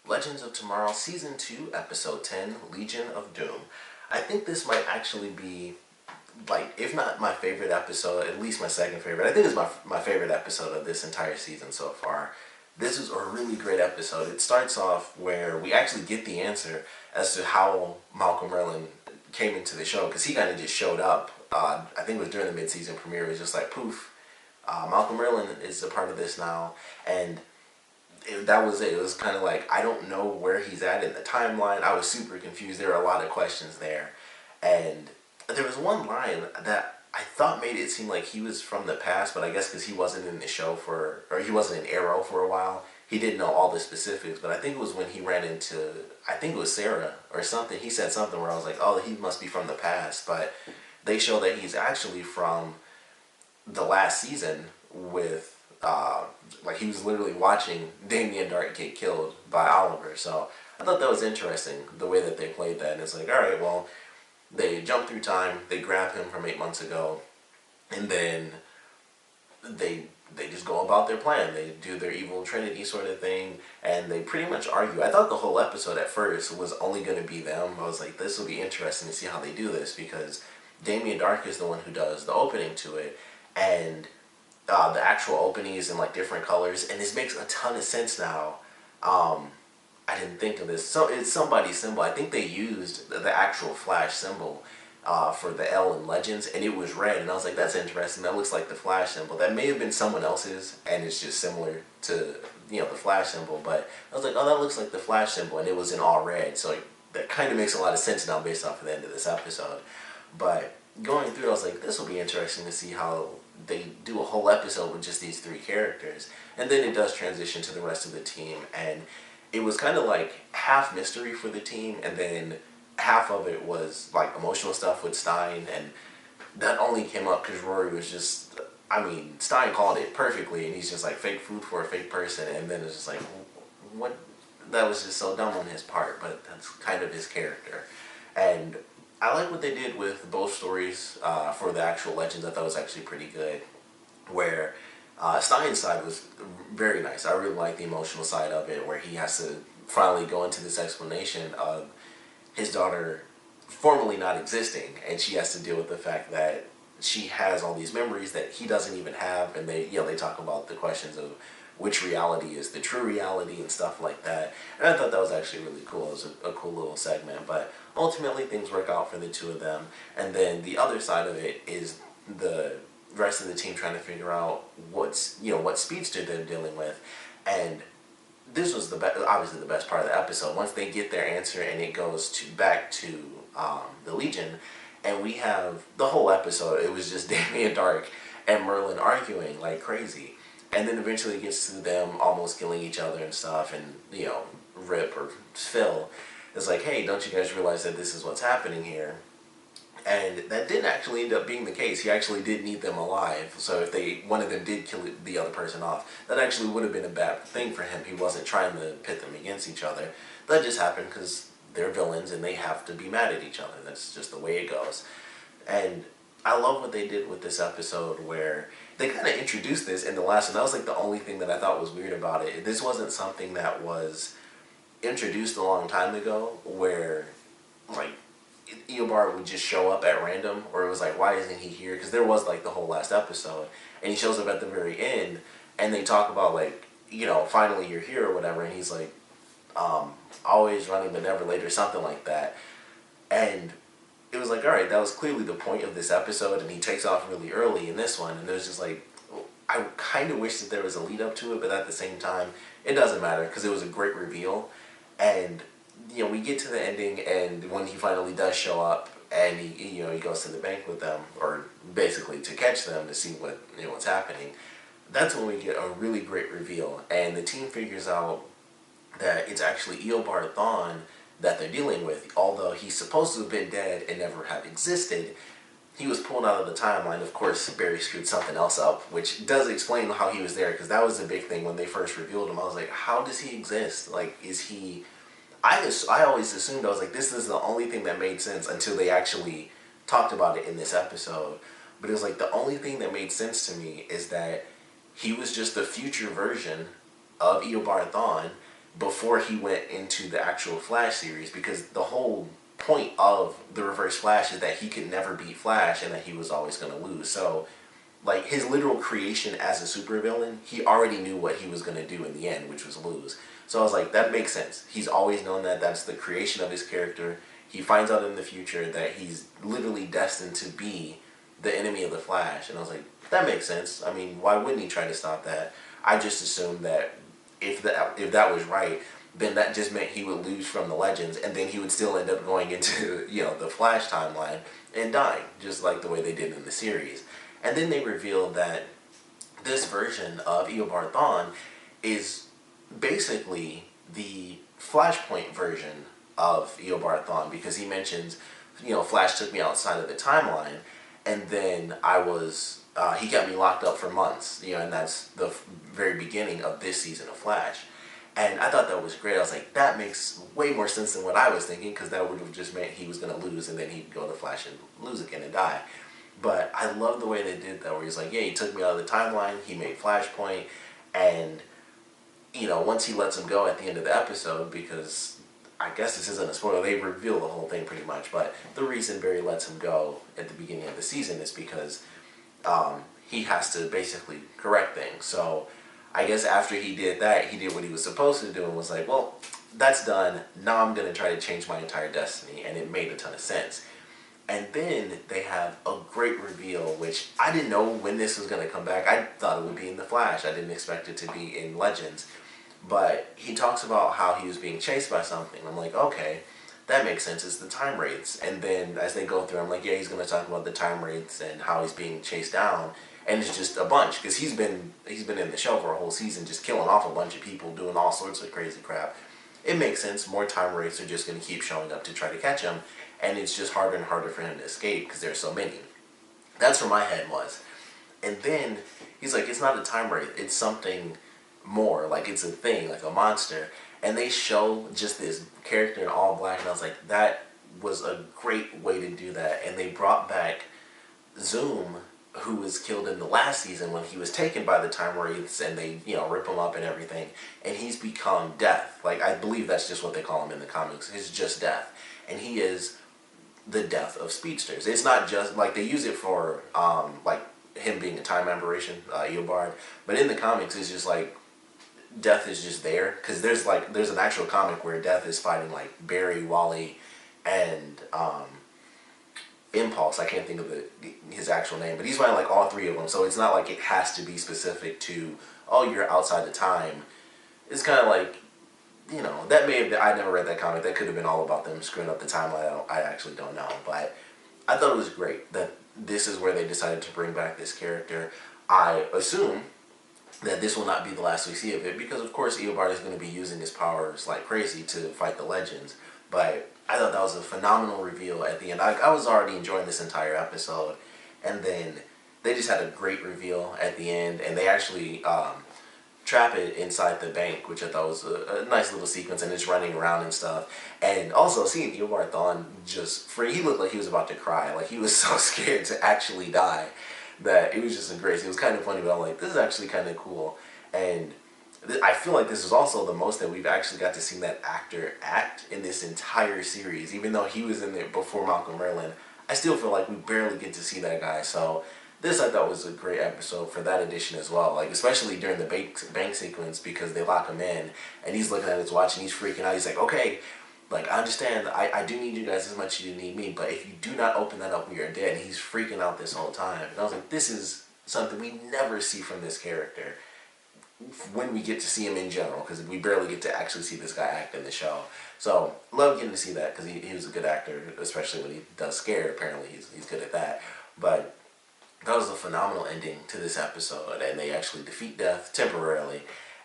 Legends of Tomorrow Season 2, Episode 10, Legion of Doom. I think this might actually be, like, if not my favorite episode, at least my second favorite. I think it's my favorite episode of this entire season so far. This is a really great episode. It starts off where we actually get the answer as to how Malcolm Merlyn came into the show, because he kind of just showed up. I think it was during the mid-season premiere. It was just like, poof, Malcolm Merlyn is a part of this now, and that was it. It was kind of like, I don't know where he's at in the timeline. I was super confused. There were a lot of questions there. And there was one line that I thought made it seem like he was from the past, but I guess because he wasn't in the show or he wasn't in Arrow for a while, he didn't know all the specifics. But I think it was when he ran into, I think it was Sarah or something. He said something where I was like, oh, he must be from the past. But they show that he's actually from the last season with, like, he was literally watching Damien and Darhk get killed by Oliver. So I thought that was interesting, the way that they played that. And it's like, alright, well, they jump through time, they grab him from 8 months ago, and then they just go about their plan. They do their evil trinity sort of thing, and they pretty much argue. I thought the whole episode at first was only going to be them. I was like, this will be interesting to see how they do this, because Damien Darhk is the one who does the opening to it, and the actual opening is in like different colors, and this makes a ton of sense now. I didn't think of this. So it's somebody's symbol. I think they used the actual Flash symbol for the L in Legends, and it was red, and I was like, that's interesting. That looks like the Flash symbol. That may have been someone else's, and it's just similar to, you know, the Flash symbol, but I was like, oh, that looks like the Flash symbol, and it was in all red, so that kind of makes a lot of sense now based off of the end of this episode. But going through, I was like, this will be interesting to see how they do a whole episode with just these three characters. And then it does transition to the rest of the team, and it was kind of like half mystery for the team, and then half of it was like emotional stuff with Stein, and that only came up because Rory was just, I mean, Stein called it perfectly, and he's just like, fake food for a fake person, and then it's just like, what? That was just so dumb on his part, but that's kind of his character. And I like what they did with both stories for the actual Legends. I thought it was actually pretty good, where Stein's side was very nice. I really like the emotional side of it, where he has to finally go into this explanation of his daughter formally not existing, and she has to deal with the fact that she has all these memories that he doesn't even have, and they talk about the questions of which reality is the true reality and stuff like that. And I thought that was actually really cool. It was a cool little segment, but ultimately things work out for the two of them. And then the other side of it is the rest of the team trying to figure out what speedster they're dealing with. And this was obviously the best part of the episode. Once they get their answer and it goes back to the Legion, and we have the whole episode, it was just Damien Darhk and Merlyn arguing like crazy. And then eventually it gets to them almost killing each other and stuff, and, you know, Rip or Phil is like, hey, don't you guys realize that this is what's happening here? And that didn't actually end up being the case. He actually did need them alive. So if one of them did kill the other person off, that actually would have been a bad thing for him. He wasn't trying to pit them against each other. That just happened because they're villains and they have to be mad at each other. That's just the way it goes. And I love what they did with this episode, where they kind of introduced this in the last one. That was like the only thing that I thought was weird about it. This wasn't something that was introduced a long time ago, where like Eobard would just show up at random, or it was like, why isn't he here? Because there was like the whole last episode, and he shows up at the very end, and they talk about like, you know, finally you're here or whatever, and he's like, always running but never late or something like that. And it was like, alright, that was clearly the point of this episode, and he takes off really early in this one, and there's just like, I kind of wish that there was a lead up to it, but at the same time, it doesn't matter, because it was a great reveal. And, you know, we get to the ending, and when he finally does show up, and he goes to the bank with them, or basically to catch them to see what's happening, that's when we get a really great reveal, and the team figures out that it's actually Eobard Thawne that they're dealing with. Although he's supposed to have been dead and never have existed, he was pulled out of the timeline. Of course, Barry screwed something else up, which does explain how he was there, because that was the big thing when they first revealed him. I was like, how does he exist? Like, is he... I always assumed, I was like, this is the only thing that made sense until they actually talked about it in this episode. But it was like, the only thing that made sense to me is that he was just the future version of Eobard Thawne, before he went into the actual Flash series, because the whole point of the Reverse Flash is that he could never beat Flash and that he was always going to lose. So, like, his literal creation as a supervillain, he already knew what he was going to do in the end, which was lose. So I was like, that makes sense. He's always known that. That's the creation of his character. He finds out in the future that he's literally destined to be the enemy of the Flash. And I was like, that makes sense. I mean, why wouldn't he try to stop that? I just assumed that if that was right, then that just meant he would lose from the Legends, and then he would still end up going into, you know, the Flash timeline and dying, just like the way they did in the series. And then they revealed that this version of Eobard Thawne is basically the Flashpoint version of Eobard Thawne, because he mentions, you know, Flash took me outside of the timeline, and then he kept me locked up for months, you know, and that's the very beginning of this season of Flash. And I thought that was great. I was like, that makes way more sense than what I was thinking, because that would have just meant he was going to lose, and then he'd go to Flash and lose again and die. But I love the way they did that, where he's like, yeah, he took me out of the timeline, he made Flashpoint, and, you know, once he lets him go at the end of the episode, because I guess this isn't a spoiler, they reveal the whole thing pretty much, but the reason Barry lets him go at the beginning of the season is because he has to basically correct things. So I guess after he did that, he did what he was supposed to do and was like, well, that's done. Now I'm going to try to change my entire destiny. And it made a ton of sense. And then they have a great reveal, which I didn't know when this was going to come back. I thought it would be in The Flash. I didn't expect it to be in Legends. But he talks about how he was being chased by something. I'm like, okay, that makes sense. It's the time wraiths. And then as they go through, I'm like, yeah, he's going to talk about the time wraiths and how he's being chased down. And it's just a bunch, because he's been in the show for a whole season, just killing off a bunch of people, doing all sorts of crazy crap. It makes sense. More time wraiths are just going to keep showing up to try to catch him, and it's just harder and harder for him to escape because there's so many. That's where my head was. And then he's like, it's not a time wraith, it's something more, like it's a thing, like a monster. And they show just this character in all black, and I was like, that was a great way to do that. And they brought back Zoom, who was killed in the last season when he was taken by the time wraiths, and they, you know, rip him up and everything, and he's become Death. Like, I believe that's just what they call him in the comics. It's just Death, and he is the death of speedsters. It's not just like they use it for like him being a time aberration, Eobard, but in the comics it's just like Death is just there, because there's an actual comic where Death is fighting like Barry, Wally, and Impulse. I can't think of his actual name, but he's fighting like all three of them. So it's not like it has to be specific to, oh, you're outside the time. It's kind of like, you know, that may have been, I never read that comic. That could have been all about them screwing up the timeline. I actually don't know, but I thought it was great that this is where they decided to bring back this character. I assume that this will not be the last we see of it, because of course Eobard is going to be using his powers like crazy to fight the Legends. But I thought that was a phenomenal reveal at the end. I was already enjoying this entire episode, and then they just had a great reveal at the end, and they actually trap it inside the bank, which I thought was a nice little sequence, and it's running around and stuff. And also seeing Eobard Thawne he looked like he was about to cry. Like, he was so scared to actually die that it was just a grace. It was kind of funny, but I'm like, this is actually kind of cool. And I feel like this is also the most that we've actually got to see that actor act in this entire series. Even though he was in there before Malcolm Merlyn, I still feel like we barely get to see that guy. So this, I thought, was a great episode for that edition as well. Like, especially during the bank sequence, because they lock him in and he's looking at his watch and he's freaking out. He's like, okay, like, I understand, I do need you guys as much as you need me, but if you do not open that up, we are dead. And he's freaking out this whole time. And I was like, this is something we never see from this character when we get to see him in general, because we barely get to actually see this guy act in the show. So love getting to see that, because he was a good actor, especially when he does scare. Apparently he's good at that. But that was a phenomenal ending to this episode, and they actually defeat Death temporarily,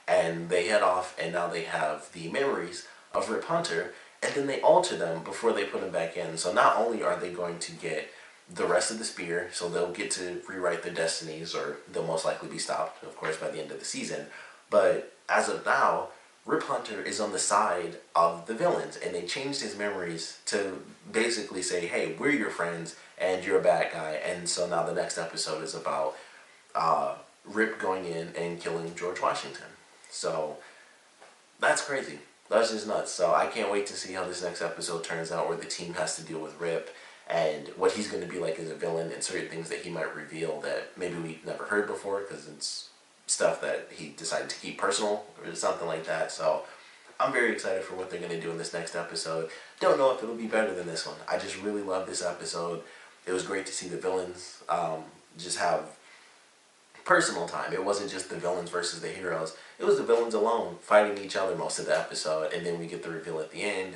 and they head off, and now they have the memories of Rip Hunter, and then they alter them before they put him back in. So not only are they going to get the rest of the spear, so they'll get to rewrite their destinies, or they'll most likely be stopped, of course, by the end of the season. But as of now, Rip Hunter is on the side of the villains, and they changed his memories to basically say, hey, we're your friends, and you're a bad guy. And so now the next episode is about Rip going in and killing George Washington. So That's crazy. That's just nuts. So I can't wait to see how this next episode turns out, where the team has to deal with Rip and what he's going to be like as a villain, and certain things that he might reveal that maybe we've never heard before because it's stuff that he decided to keep personal or something like that. So I'm very excited for what they're going to do in this next episode. Don't know if it'll be better than this one. I just really love this episode. It was great to see the villains just have personal time. It wasn't just the villains versus the heroes. It was the villains alone fighting each other most of the episode, and then we get the reveal at the end,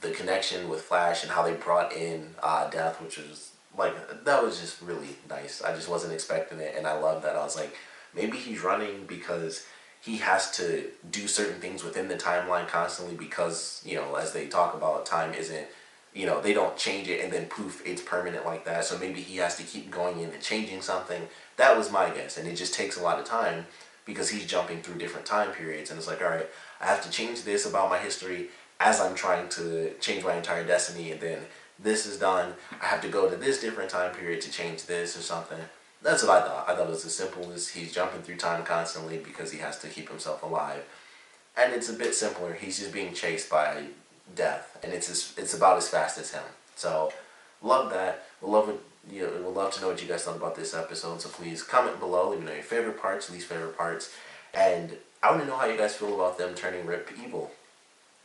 the connection with Flash and how they brought in Death, which was like, that was just really nice. I just wasn't expecting it, and I love that. I was like, maybe he's running because he has to do certain things within the timeline constantly because, you know, as they talk about, time isn't, you know, they don't change it and then poof, it's permanent like that. So maybe he has to keep going in and changing something. That was my guess. And it just takes a lot of time because he's jumping through different time periods. And it's like, all right, I have to change this about my history as I'm trying to change my entire destiny. And then this is done. I have to go to this different time period to change this or something. That's what I thought. I thought it was as simple as he's jumping through time constantly because he has to keep himself alive. And it's a bit simpler. He's just being chased by Death, and it's about as fast as him. So love that. We'll love it. You know, we'll love to know what you guys thought about this episode. So please comment below. Let me know your favorite parts, least favorite parts, and I want to know how you guys feel about them turning Rip evil.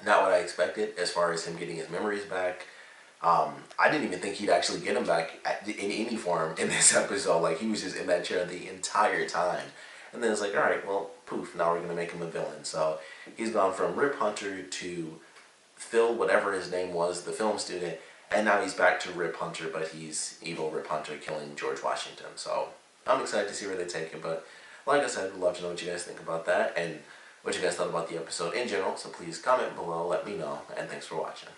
Not what I expected as far as him getting his memories back. I didn't even think he'd actually get him back in any form in this episode. Like, he was just in that chair the entire time. And then it's like, alright, well, poof, now we're going to make him a villain. So he's gone from Rip Hunter to Phil, whatever his name was, the film student, and now he's back to Rip Hunter, but he's evil Rip Hunter killing George Washington. So I'm excited to see where they take it. But like I said, we'd love to know what you guys think about that and what you guys thought about the episode in general. So please comment below, let me know, and thanks for watching.